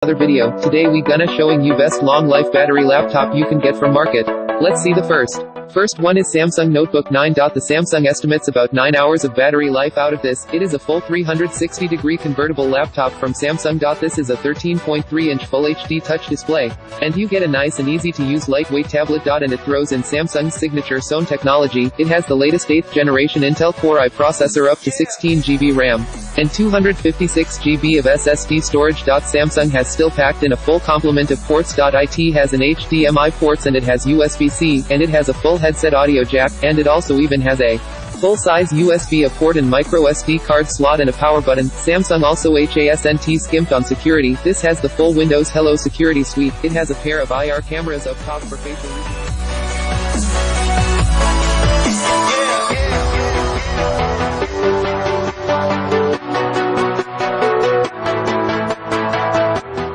Another video. Today we gonna showing you best long life battery laptop you can get from market. Let's see the First one is Samsung Notebook 9. The Samsung estimates about 9 hours of battery life out of this. It is a full 360-degree convertible laptop from Samsung. This is a 13.3-inch Full HD touch display. And you get a nice and easy to use lightweight tablet. And it throws in Samsung's signature Zone technology. It has the latest 8th generation Intel Core i processor, up to 16 GB RAM. And 256 GB of SSD storage. Samsung has still packed in a full complement of ports. It has an HDMI ports, and it has USB-C, and it has a full headset audio jack, and it also even has a full-size USB port and micro SD card slot and a power button. Samsung also hasn't skimped on security. This has the full Windows Hello security suite. It has a pair of IR cameras up top for facial recognition.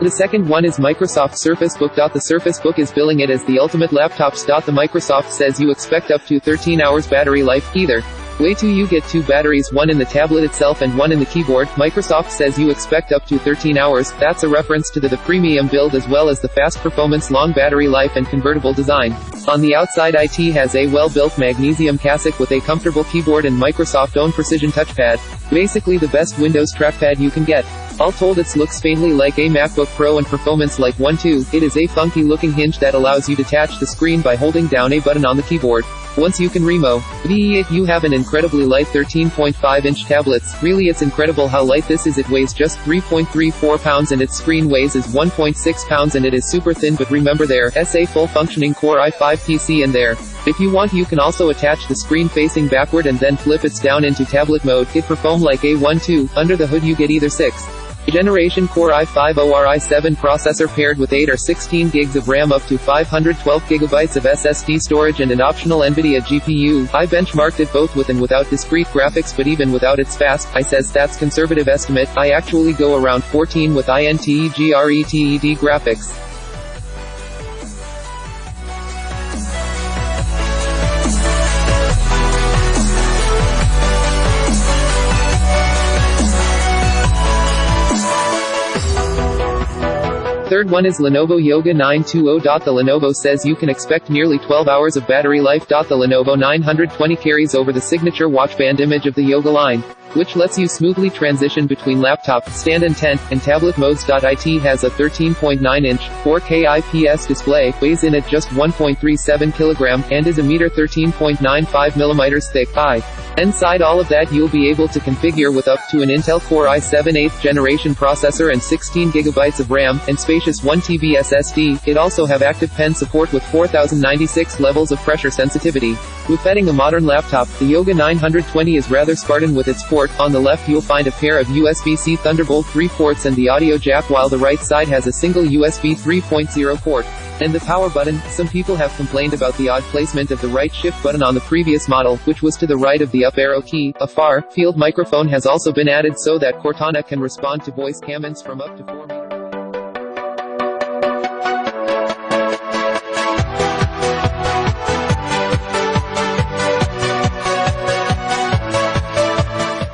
The second one is Microsoft Surface Book. The Surface Book is billing it as the ultimate laptops. The Microsoft says you expect up to 13 hours battery life. Either way, you get 2 batteries, one in the tablet itself and one in the keyboard. Microsoft says you expect up to 13 hours. That's a reference to the premium build, as well as the fast performance, long battery life and convertible design. On the outside, it has a well-built magnesium casing with a comfortable keyboard and Microsoft-owned precision touchpad. Basically the best Windows trackpad you can get. All told, it looks faintly like a MacBook Pro and performance like one too. It is a funky looking hinge that allows you to detach the screen by holding down a button on the keyboard. Once you can remove it, you have an incredibly light 13.5-inch tablets. Really, it's incredible how light this is. It weighs just 3.34 pounds and its screen weighs is 1.6 pounds, and it is super thin. But remember, there's a full functioning Core i5 PC in there. If you want, you can also attach the screen facing backward and then flip it down into tablet mode. It performs like a 1-2. Under the hood you get either 6th generation Core i5 or i7 processor paired with 8 or 16 gigs of RAM, up to 512 gigabytes of SSD storage, and an optional NVIDIA GPU. I benchmarked it both with and without discrete graphics, but even without its fast, I says that's conservative estimate, I actually go around 14 with INTEGRETED graphics. Third one is Lenovo Yoga 920. The Lenovo says you can expect nearly 12 hours of battery life. The Lenovo 920 carries over the signature watch band image of the Yoga line, which lets you smoothly transition between laptop, stand and tent, and tablet modes. It has a 13.9-inch, 4K IPS display, weighs in at just 1.37 kg, and is a meter 13.95 mm thick. Inside all of that, you'll be able to configure with up to an Intel Core i7 8th generation processor and 16 GB of RAM, and spacious 1 TB SSD. It also have active pen support with 4096 levels of pressure sensitivity. Befitting a modern laptop, the Yoga 920 is rather Spartan with its port. On the left you'll find a pair of USB-C Thunderbolt 3 ports and the audio jack, while the right side has a single USB 3.0 port. And the power button. Some people have complained about the odd placement of the right shift button on the previous model, which was to the right of the up arrow key. A far field microphone has also been added so that Cortana can respond to voice commands from up to 4 meters.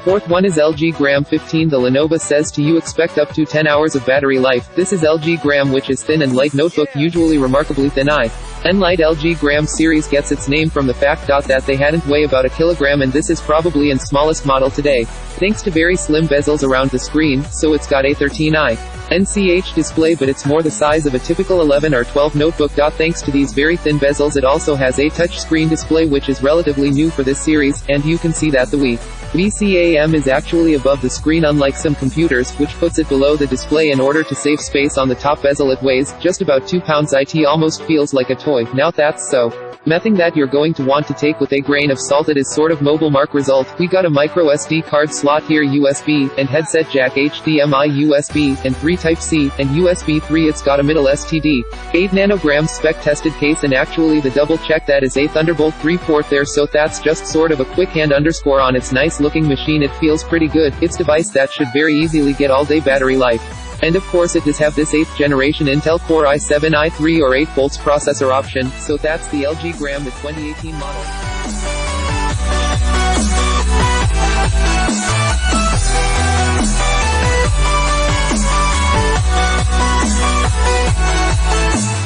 Fourth one is LG Gram 15. The Lenovo says to you expect up to 10 hours of battery life. This is LG Gram, which is thin and light notebook, usually remarkably thin. Light LG Gram series gets its name from the fact that they hadn't weigh about a kilogram, and this is probably in smallest model today, thanks to very slim bezels around the screen, so it's got a 13.9-inch display, but it's more the size of a typical 11 or 12 notebook. Thanks to these very thin bezels, it also has a touch screen display, which is relatively new for this series, and you can see that the VCAM is actually above the screen, unlike some computers, which puts it below the display in order to save space on the top bezel. It weighs just about 2 pounds. It almost feels like a toy. Now that's so nothing that you're going to want to take with a grain of salt. It is sort of mobile mark result. We got a micro SD card slot here, USB and headset jack, HDMI, USB and 3 Type-C and USB 3. It's got a middle STD 8 nanograms spec tested case, and actually the double check, that is a Thunderbolt 3 port there, so that's just sort of a quick hand underscore on its nice looking machine. It feels pretty good. It's device that should very easily get all day battery life. And of course it does have this 8th generation Intel Core i7 i3 or 8 volts processor option, so that's the LG Gram, the 2018 model.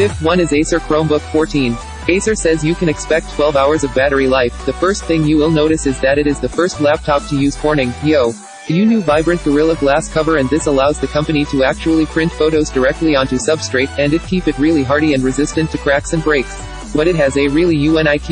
Fifth one is Acer Chromebook 14. Acer says you can expect 12 hours of battery life. The first thing you will notice is that it is the first laptop to use Corning new vibrant Gorilla Glass cover, and this allows the company to actually print photos directly onto substrate, and it keep it really hardy and resistant to cracks and breaks. But it has a really unique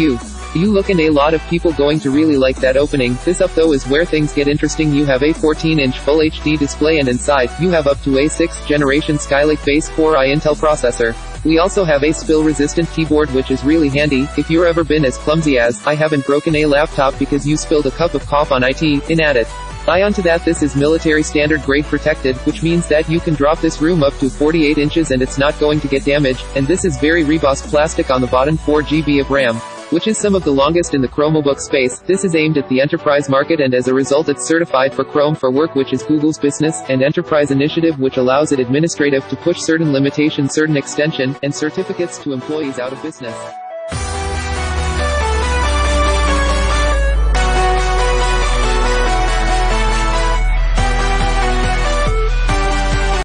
you look, and a lot of people going to really like that opening. This up though is where things get interesting. You have a 14-inch Full HD display, and inside, you have up to a 6th generation Skylake base Core i Intel processor. We also have a spill-resistant keyboard, which is really handy. If you've ever been as clumsy as I haven't broken a laptop because you spilled a cup of coffee on it, in at it. Onto that, this is military standard grade protected, which means that you can drop this room up to 48 inches and it's not going to get damaged. And this is very rebossed plastic on the bottom, 4 GB of RAM, which is some of the longest in the Chromebook space. This is aimed at the enterprise market, and as a result it's certified for Chrome for Work, which is Google's business and enterprise initiative, which allows it administrative to push certain limitations, certain extension, and certificates to employees out of business.